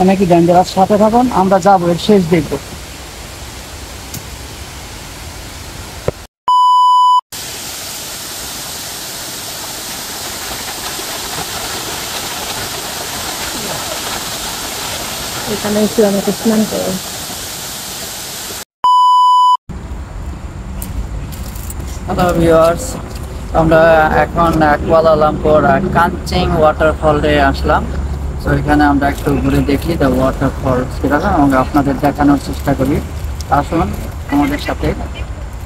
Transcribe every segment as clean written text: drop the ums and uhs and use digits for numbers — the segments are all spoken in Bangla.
নাকি ডেঞ্জারাস। সাথে থাকুন, আমরা যাবো, এর শেষ দেখবো। এখানে এসে আমাকে স্নান করে। হ্যালো ভিউয়ার্স, আমরা এখন কুয়ালালামপুর কাঞ্চিং ওয়াটারফলে আসলাম। তো এখানে আমরা একটু ঘুরে দেখি দ্য ওয়াটারফল কিরকম এবং আপনাদের দেখানোর চেষ্টা করি। আসুন আমাদের সাথে।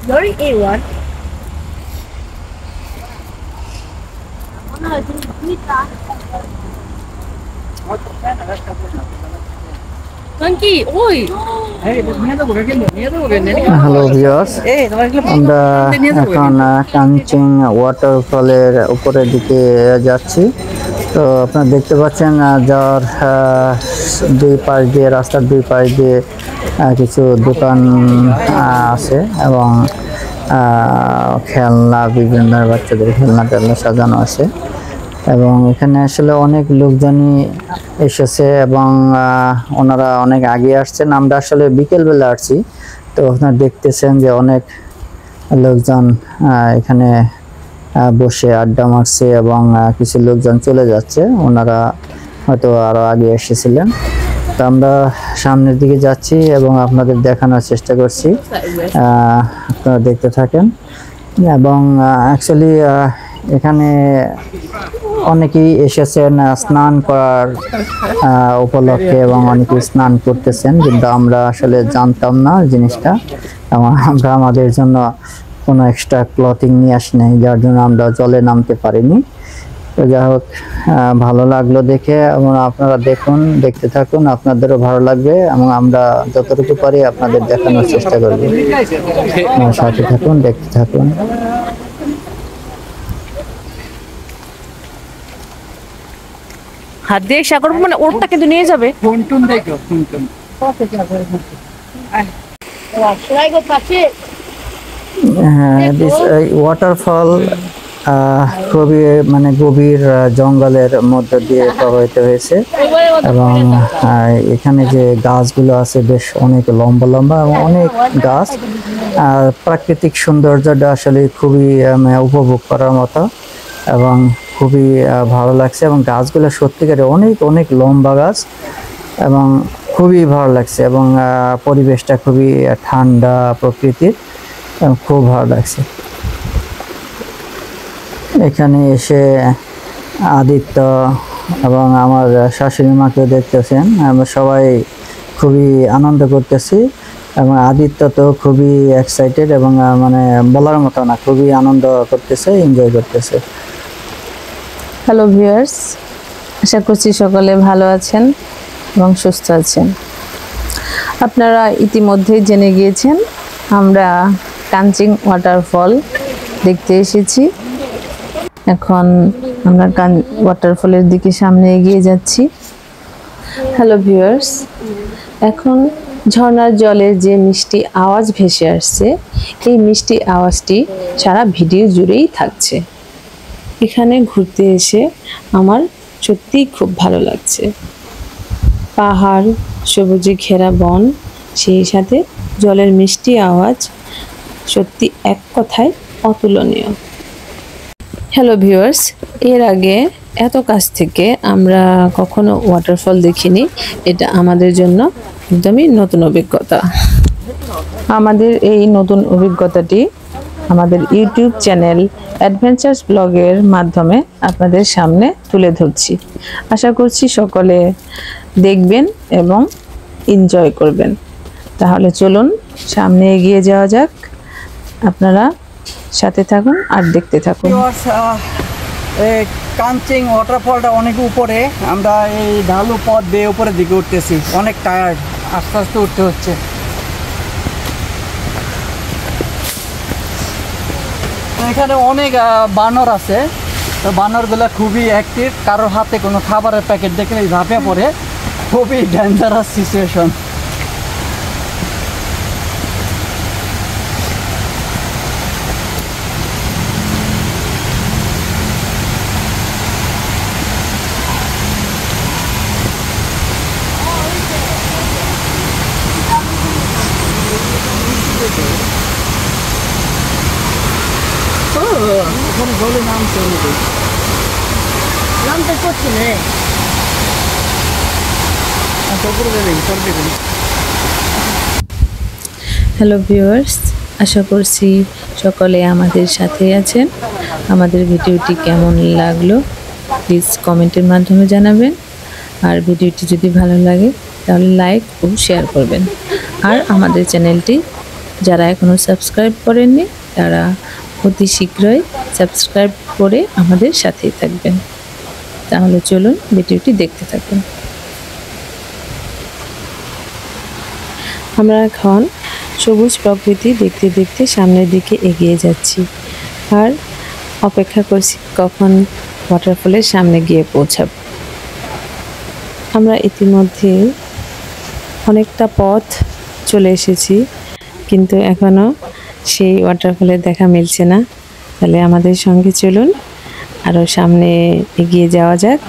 Lori A1. Monkey, oi. Hello viewers, আমরা এখন কাঞ্চিং ওয়াটারফলের উপরের দিকে যাচ্ছি। তো আপনারা দেখতে পাচ্ছেন যার দুই পাশ দিয়ে, রাস্তার দুই পাশ দিয়ে কিছু দোকান আছে এবং খেলনা, বিভিন্ন বাচ্চাদের খেলনা টেলনা সাজানো আছে এবং এখানে আসলে অনেক লোকজনই এসেছে এবং ওনারা অনেক আগে আসছেন। আমরা আসলে বিকেলবেলা আসছি, তো আপনারা দেখতেছেন যে অনেক লোকজন এখানে বসে আড্ডা মারছে এবং কিছু লোকজন চলে যাচ্ছে, ওনারা হয়তো আরো আগে এসেছিলেন। তো আমরা সামনের দিকে যাচ্ছি এবং আপনাদের দেখানোর চেষ্টা করছি, আপনারা দেখতে থাকেন। এবং অ্যাকচুয়ালি এখানে অনেকেই এসেছেন স্নান করার উপলক্ষে এবং অনেকেই স্নান করতেছেন, কিন্তু আমরা আসলে জানতাম না জিনিসটা এবং আমরা আমাদের জন্য কোনো এক্সট্রা ক্লথিং নিয়ে আসি নাই, যার জন্য আমরা জলে নামতে পারিনি। তো যাই হোক, ভালো লাগলো দেখে এবং আপনারা দেখুন, দেখতে থাকুন, আপনাদেরও ভালো লাগবে এবং আমরা যতটুকু পারি আপনাদের দেখানোর চেষ্টা করব। সাথে থাকুন, দেখতে থাকুন। হাত দিয়ে সাগর মানে ওরটা কিন্তু নিয়ে যাবে। দিস ওয়াটারফল খুবই মানে গভীর জঙ্গলের মধ্য দিয়ে প্রবাহিত হয়েছে এবং এখানে যে গাছগুলো আছে বেশ অনেক লম্বা লম্বা এবং অনেক গাছ। প্রাকৃতিক সৌন্দর্যটা আসলে খুবই উপভোগ করার মতো এবং খুবই ভালো লাগছে এবং গাছগুলো সত্যিকারে অনেক অনেক লম্বা গাছ এবং খুবই ভালো লাগছে এবং পরিবেশটা খুবই ঠান্ডা প্রকৃতির, খুব ভালো লাগছে। এখানে এসে আদিত্য এবং আমার শাশুড়ি মাকে দেখতেছেন, আমরা সবাই খুবই আনন্দ করতেছি এবং আদিত্য তো খুবই এক্সাইটেড এবং মানে বলার মতো না, খুবই আনন্দ করতেছে, এনজয় করতেছে। হ্যালো ভিউয়ার্স, আশা করছি সকলে ভালো আছেন এবং সুস্থ আছেন। আপনারা ইতিমধ্যেই জেনে গিয়েছেন আমরা কাঞ্চিং ওয়াটারফল দেখতে এসেছি। এখন আমরা ওয়াটারফলের দিকে সামনে এগিয়ে যাচ্ছি। হ্যালো ভিউয়ার্স, এখন ঝর্ণার জলে যে মিষ্টি আওয়াজ ভেসে আসছে, এই মিষ্টি আওয়াজটি সারা ভিডিও জুড়েই থাকছে। এখানে ঘুরতে এসে আমার সত্যিই খুব ভালো লাগছে। পাহাড়, সবুজে ঘেরা বন, সেই সাথে জলের মিষ্টি আওয়াজ, সত্যি এক কথায় অতুলনীয়। হ্যালো ভিউয়ার্স, এর আগে এত কাছ থেকে আমরা কখনো ওয়াটারফল দেখিনি, এটা আমাদের জন্য একদমই নতুন অভিজ্ঞতা। আমাদের এই নতুন অভিজ্ঞতাটি আমাদের ইউটিউব চ্যানেল অ্যাডভেঞ্চার্স ব্লগের মাধ্যমে আপনাদের সামনে তুলে ধরছি। আশা করছি সকলে দেখবেন এবং এনজয় করবেন। তাহলে চলুন সামনে এগিয়ে যাওয়া যাক, আপনারা সাথে থাকুন আর দেখতে থাকুন। কাঞ্চিং ওয়াটারফলটা অনেক উপরে, আমরা এই ঢালু পথ বেয়ে উপরের দিকে উঠতেছি, অনেক টায়ার্ড, আস্তে আস্তে উঠতে হচ্ছে। এখানে অনেক বানর আছে, তো বানরগুলো খুবই অ্যাক্টিভ, কারোর হাতে কোনো খাবারের প্যাকেট দেখলে ঝাঁপে পড়ে, খুবই ডেঞ্জারাস সিচুয়েশন। এখন জলে নামছে নামতে করছি রে হ্যালো ভিউয়ার্স, আশা করছি সকলে আমাদের সাথে আছেন। আমাদের ভিডিওটি কেমন লাগলো প্লিজ কমেন্টের মাধ্যমে জানাবেন। আর ভিডিওটি যদি ভালো লাগে তাহলে লাইক ও শেয়ার করবেন। আর আমাদের চ্যানেলটি যারা এখনও সাবস্ক্রাইব করেননি তারা অতি শীঘ্রই সাবস্ক্রাইব করে আমাদের সাথেই থাকবেন। তাহলে চলুন ভিডিওটি দেখতে থাকুন। আমরা এখন সবুজ প্রকৃতি দেখতে দেখতে সামনের দিকে এগিয়ে যাচ্ছি আর অপেক্ষা করছি কখন ওয়াটারফলের সামনে গিয়ে পৌঁছাব। আমরা ইতিমধ্যে অনেকটা পথ চলে এসেছি, কিন্তু এখনও সেই ওয়াটারফলের দেখা মিলছে না। তাহলে আমাদের সঙ্গে চলুন, আরও সামনে এগিয়ে যাওয়া যাক,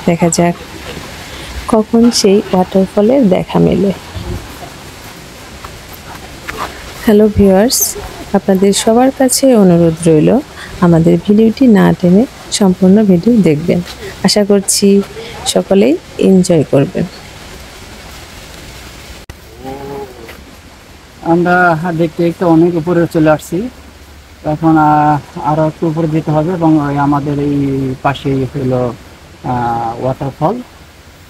দেখা যাক কখন সেই ওয়াটারফলের দেখা মেলে। হ্যালো ভিউয়ার্স, আপনাদের সবার কাছে অনুরোধ রইল আমাদের ভিডিওটি না টেনে সম্পূর্ণ ভিডিও দেখবেন। আশা করছি সকলেই এনজয় করবেন। আমরা দেখতে দেখতে অনেক উপরে চলে আসছি। এখন আরো একটু উপরে যেতে হবে এবং আমাদের এই পাশেই হলো ওয়াটারফল।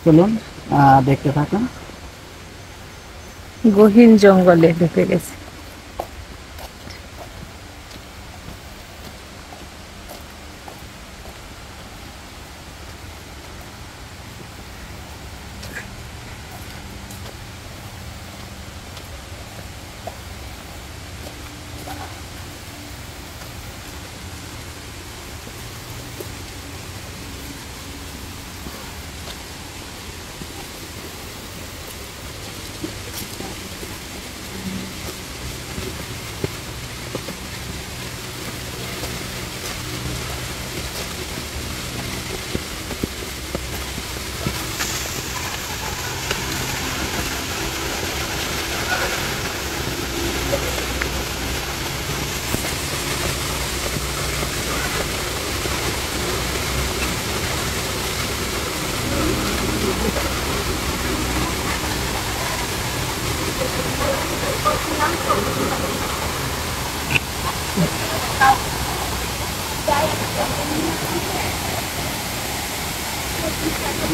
চলুন দেখতে থাকুন। গহীন জঙ্গলে ঢুকে গেছে।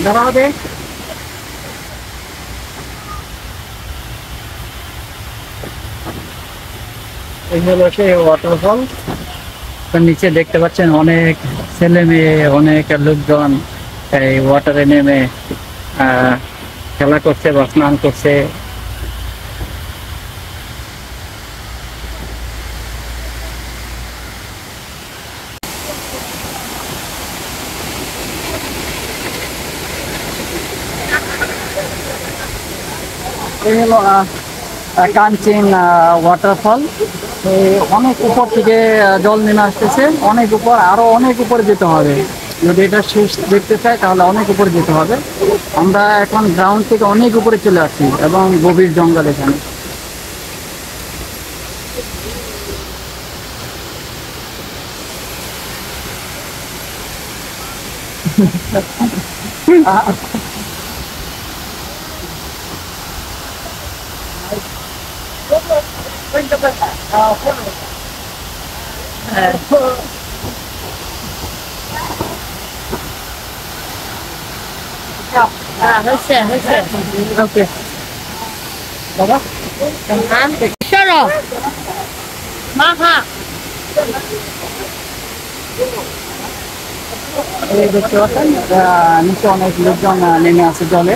দাঁড়াও দে। এই হলো সেই ওয়াটারফল। তার নিচে দেখতে পাচ্ছেন অনেক ছেলে মেয়ে, অনেক লোকজন এই ওয়াটারে নেমে খেলা করছে বা স্নান করছে। এই হলো কাঞ্চন ওয়াটারফল। অনেক উপর থেকে জল নেমে আসতেছে, অনেক উপর, আরো অনেক উপরে যেতে হবে। যদি এটা শেষ দেখতে চাই তাহলে অনেক উপরে যেতে হবে। আমরা এখন গ্রাউন্ড থেকে অনেক উপরে চলে আসছি এবং গভীর জঙ্গল এখানে। ওকে বাবা চলো মাখা এই দেখতে পাচ্ছেন নিচে অনেক লোকজন নেমে আছে জলে।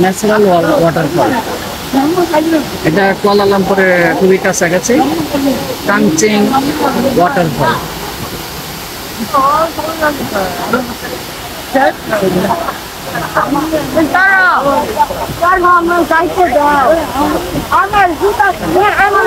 Natural waterfall. এটা কুয়ালালামপুরে খুবই কাছাকাছি, কাঞ্চন ওয়াটারফল। আমার যাইতে দাও আমার জুতা আমার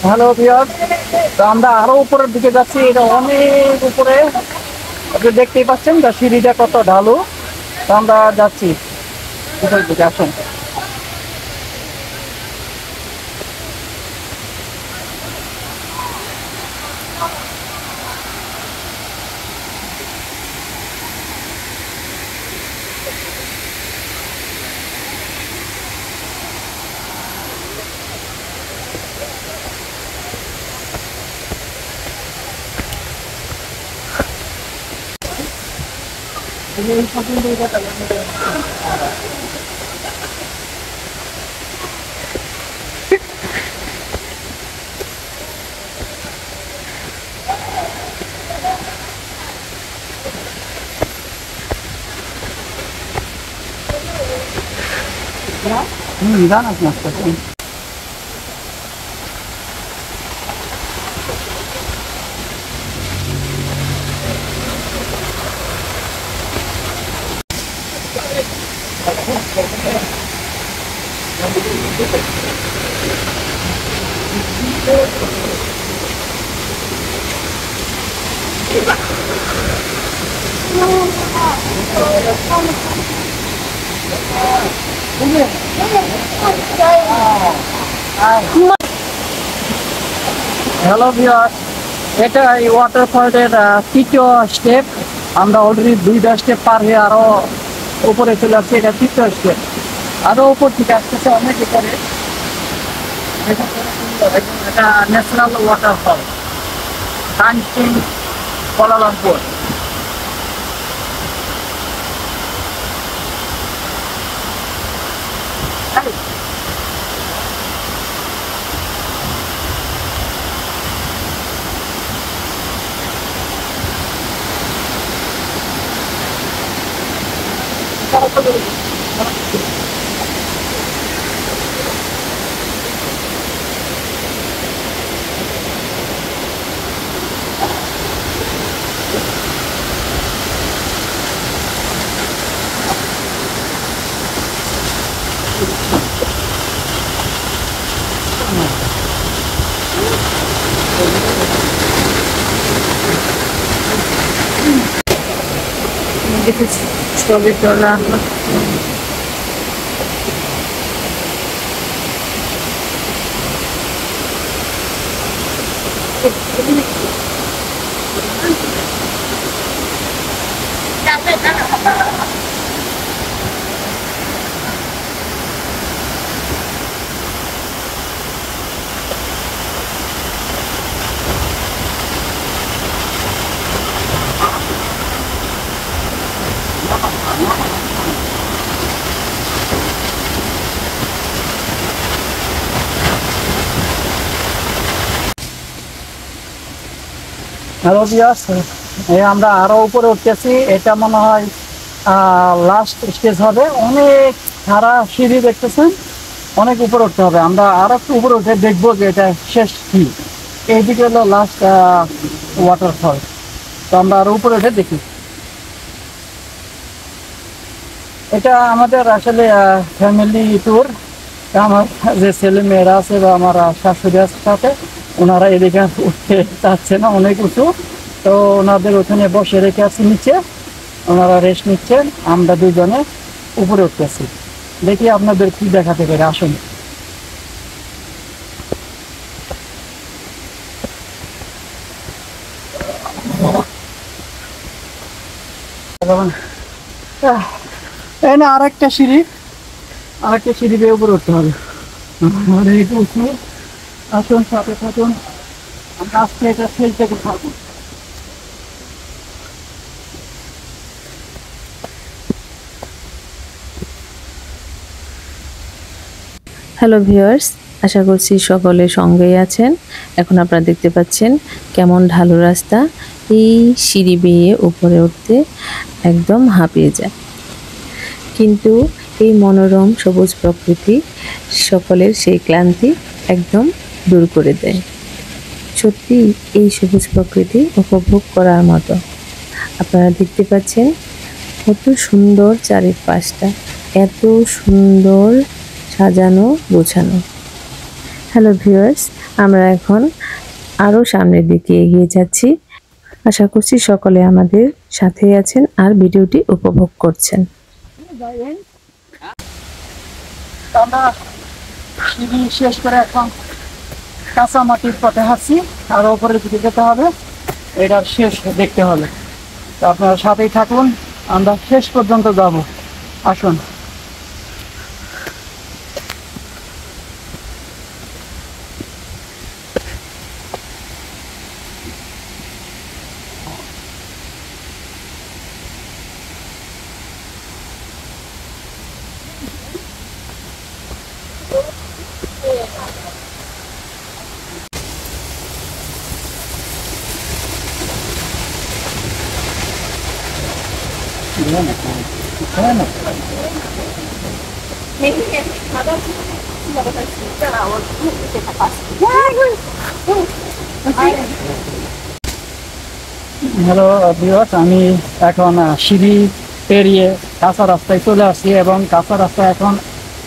হ্যালো ভিউয়ার্স, তো আমরা আরো উপরের দিকে যাচ্ছি। এটা অনেক উপরে, আপনি দেখতেই পাচ্ছেন যে সিঁড়িটা কত ঢালু। তো আমরা যাচ্ছি উপরের দিকে, আসুন। যান আপনি আস্তে আস্তে। হ্যালো ভিউয়ার্স, এটা এই ওয়াটারফলের তৃতীয় স্টেপ। আমরা অলরেডি 2টা স্টেপ পার হয়ে আরো উপরে চলে আসছি। এটা তৃতীয় স্টেপ, আরো উপর থেকে আসতেছে অনেক উপরে। এটা ন্যাশনাল ওয়াটারফল তানচিং কুয়ালালামপুর। ছবি তোলা হ্যালো ভিউয়ার্স, আমরা আরো উপরে উঠতেছি। এটা মনে হয় লাস্ট স্টেজ হবে। অনেক সারা সিঁড়ি দেখতেছেন, অনেক উপরে উঠতে হবে। আমরা আরো একটু উপরে উঠে দেখবো যে এটা শেষ কি। এইদিকে হলো লাস্ট ওয়াটারফল। তো আমরা আরো উপরে উঠে দেখি। এটা আমাদের আসলে ফ্যামিলি ট্যুর। আমার যে ছেলে মেয়েরা আছে বা আমার শাশুড়ি আছে সাথে, ওনারা এদিকে উঠতে চাচ্ছে না, অনেক উঁচু। তো ওনাদের ওখানে বসে রেখে আছি নিচে, ওনারা রেস্ট নিচ্ছেন। আমরা দুজনে উপরে উঠতেছি। দেখি আপনাদের কি দেখাতে পারে, আসুন। এই না আরেকটা সিঁড়ি বেয়ে উপরে উঠতে হবে। অনেক উঁচু। আসুন, সাথে থাকুন, আমরা আজকে এটা ফেলতে থাকবো। হ্যালো ভিউয়ার্স, আশা করছি সকলে সঙ্গেই আছেন। এখন আপনারা দেখতে পাচ্ছেন কেমন ঢালু রাস্তা। এই সিঁড়ি বেয়ে উপরে উঠতে একদম হাঁপিয়ে যায়, কিন্তু এই মনোরম সবুজ প্রকৃতি সকলের সেই ক্লান্তি একদম দূর করে দেয়। সত্যি এই সবুজ প্রকৃতি উপভোগ করার মতো। আপনারা দেখতে পাচ্ছেন কত সুন্দর চারিপাশটা, এত সুন্দর সাজানো গোছানো। হ্যালো ভিউয়ার্স, আমরা এখন আরও সামনের দিকে এগিয়ে যাচ্ছি। আশা করছি সকলে আমাদের সাথেই আছেন আর ভিডিওটি উপভোগ করছেন। আমরা সিঁড়ি শেষ করে এখন কাঁচা মাটির পথে হাঁটছি, আর ওপরের দিকে যেতে হবে, এটার শেষ দেখতে হবে। তো আপনারা সাথেই থাকুন, আমরা শেষ পর্যন্ত যাব। আসুন। হ্যালো ভিউয়ার্স, আমি এখন সিঁড়ি পেরিয়ে কাঁচা রাস্তায় চলে আসছি, এবং কাঁচা রাস্তা এখন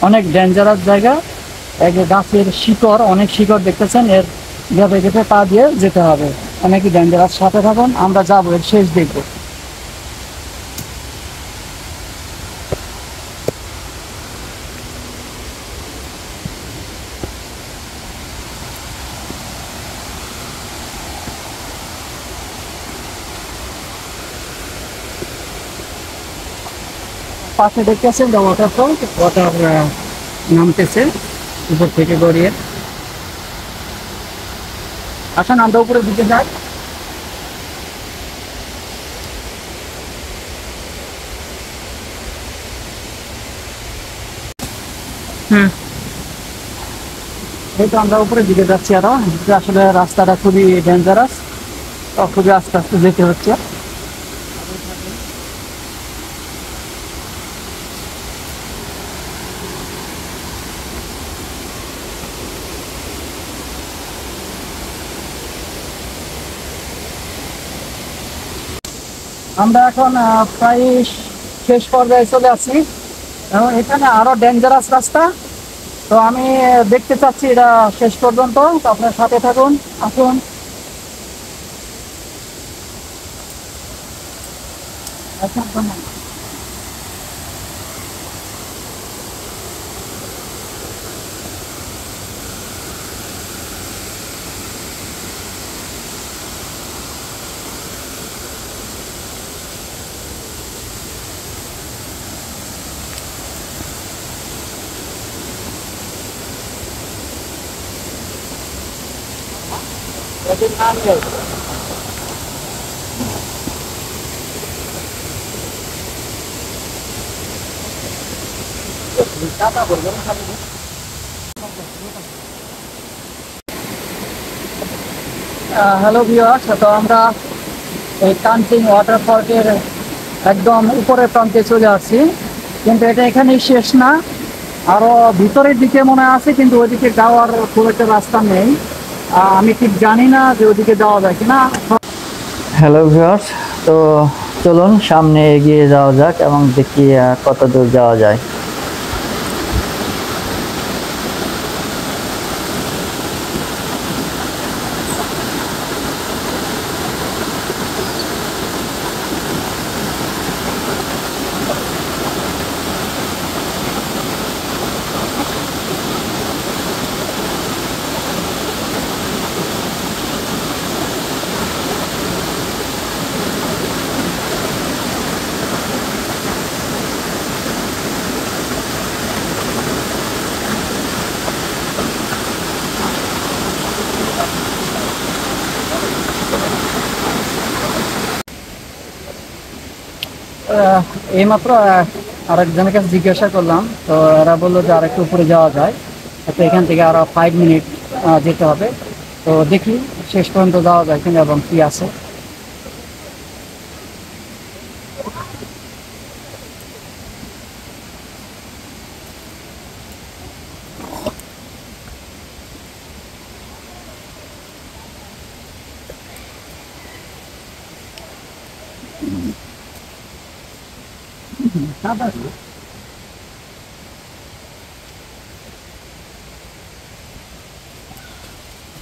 অনেক ডেঞ্জারাস জায়গা। এক গাছের শিকড়, অনেক শিকড় দেখতেছেন, এর গেঁথে গেঁথে পা দিয়ে যেতে হবে, অনেকই ডেঞ্জারাস। সাথে থাকুন, আমরা যাবো, এর শেষ দেখবো। পাশে দেখতেছেন যে ওয়াটারফল, ওয়াটার নামতেছে উপর থেকে গড়িয়ে। আসুন আমরা উপরের দিকে যাই। এই তো আমরা উপরের দিকে যাচ্ছি আরো। আসলে রাস্তাটা খুবই ডেঞ্জারাস, খুবই আস্তে আস্তে যেতে হচ্ছে। আমরা এখন প্রায় শেষ পর্যায়ে চলে আসছি, এবং এখানে আরো ডেঞ্জারাস রাস্তা। তো আমি দেখতে চাচ্ছি এটা শেষ পর্যন্ত, তো আপনার সাথে থাকুন। আসুন। হ্যালো ভিউয়ার্স, তো আমরা এই কানচিং ওয়াটারফলের একদম উপরের প্রান্তে চলে আসছি, কিন্তু এটা এখানেই শেষ না, আরো ভিতরের দিকে মনে আছে, কিন্তু ওইদিকে যাওয়ার খুব একটা রাস্তা নেই। আমি ঠিক জানি না যে ওইদিকে যাওয়া যায় কিনা। হ্যালো ভিউয়ার্স, তো চলুন সামনে এগিয়ে যাওয়া যাক এবং দেখি কত দূর যাওয়া যায়। এইমাত্র আরেকজনের কাছে জিজ্ঞাসা করলাম, তো এরা বললো যে আর একটু উপরে যাওয়া যায়, তো এখান থেকে আরো 5 মিনিট যেতে হবে। তো দেখি শেষ পর্যন্ত যাওয়া যায় কিনা এবং কি আছে।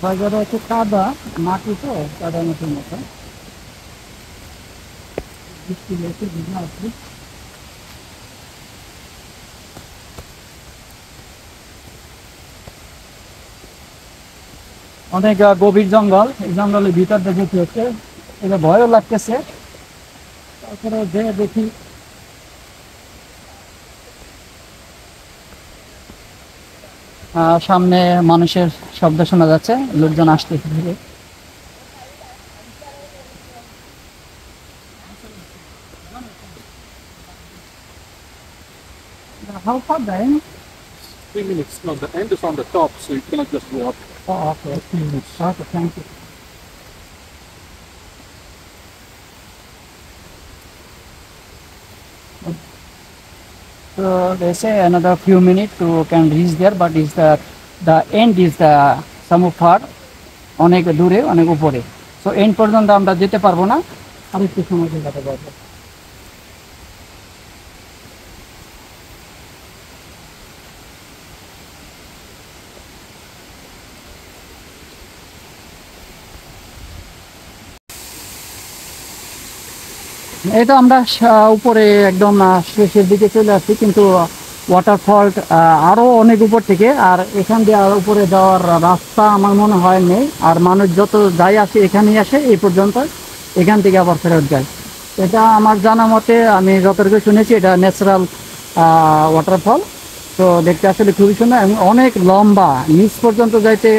বাজারে হচ্ছে কাদা মাটি, তো কাদা মাটির মতো বৃষ্টি লেগে ভিজে আছে। অনেক গভীর জঙ্গল, এই জঙ্গলের ভিতর দেখতে হচ্ছে, এটা ভয়ও লাগতেছে। তারপরে যে দেখি সামনে মানুষের শব্দ শোনা যাচ্ছে, লোকজন আসতেছে ধীরে। How far then? 3 minutes. No, the end is on the top, so you cannot just walk. Oh, okay. 3 minutes. Okay, thank you. So they say another few minutes to can reach there, but is the end is the somewhat অনেক দূরে, অনেক উপরে। সো এন্ড পর্যন্ত আমরা যেতে পারবো না, আর একটু সময় যেতে পারবো। এই তো আমরা উপরে একদম শেষের দিকে চলে আসছি, কিন্তু ওয়াটারফল আরো অনেক উপর থেকে, আর এখান দিয়ে আর উপরে যাওয়ার রাস্তা আমার মনে হয় নেই। আর মানুষ যত যাই আসে এখানেই আসে এই পর্যন্ত, এখান থেকে আবার ফেরত যায়। এটা আমার জানা মতে, আমি যতটুকু শুনেছি, এটা ন্যাচারাল ওয়াটারফল। তো দেখতে আসলে খুবই সুন্দর এবং অনেক লম্বা, নিচ পর্যন্ত যাইতে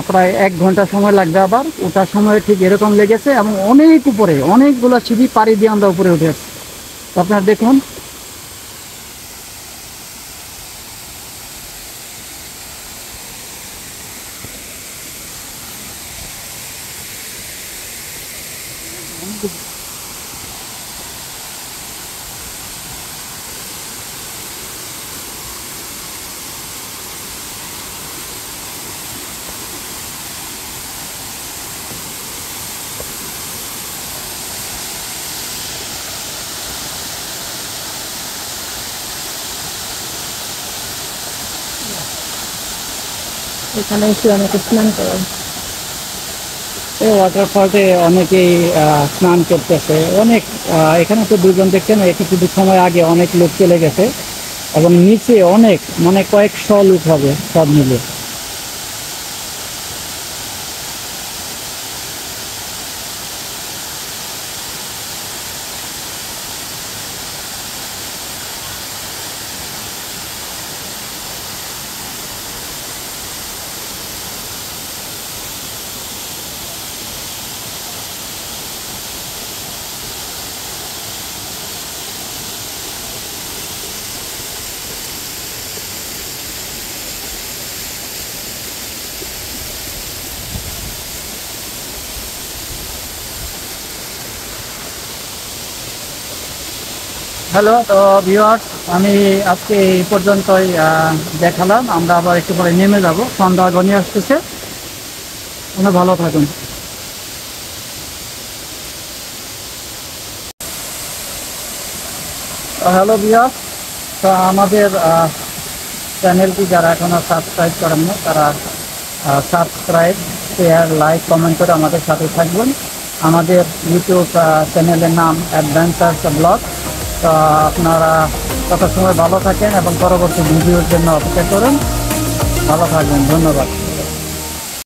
প্রায় 1 ঘন্টা সময় লাগবে, আবার ওটার সময় ঠিক এরকম লেগেছে। এবং অনেক উপরে, অনেকগুলো সিঁড়ি পাড়ি দিয়ে আমরা উপরে উঠে আসছি। তো আপনারা দেখুন, এখানে এসে অনেকে স্নান করে। এই ওয়াটারফলতে অনেকেই স্নান করতেছে। অনেক এখানে তো দুজন দেখছেন, কিছু সময় আগে অনেক লোক চলে গেছে, এবং নিচে অনেক, মানে কয়েকশো লোক হবে সব মিলে। হ্যালো, তো ভিউয়ার্স, আমি আজকে এই পর্যন্তই দেখালাম। আমরা আবার একটু পরে নেমে যাব, সন্ধ্যা ঘনিয়ে আসতেছে। ভালো থাকুন। হ্যালো ভিউয়ার্স, তো আমাদের চ্যানেলটি যারা এখনো সাবস্ক্রাইব করেন না, তারা সাবস্ক্রাইব, শেয়ার, লাইক, কমেন্ট করে আমাদের সাথে থাকবেন। আমাদের ইউটিউব চ্যানেলের নাম অ্যাডভেঞ্চার্স ব্লগ। তো আপনারা তত সময় ভালো থাকেন এবং পরবর্তী ভিডিওর জন্য অপেক্ষা করুন। ভালো থাকবেন, ধন্যবাদ।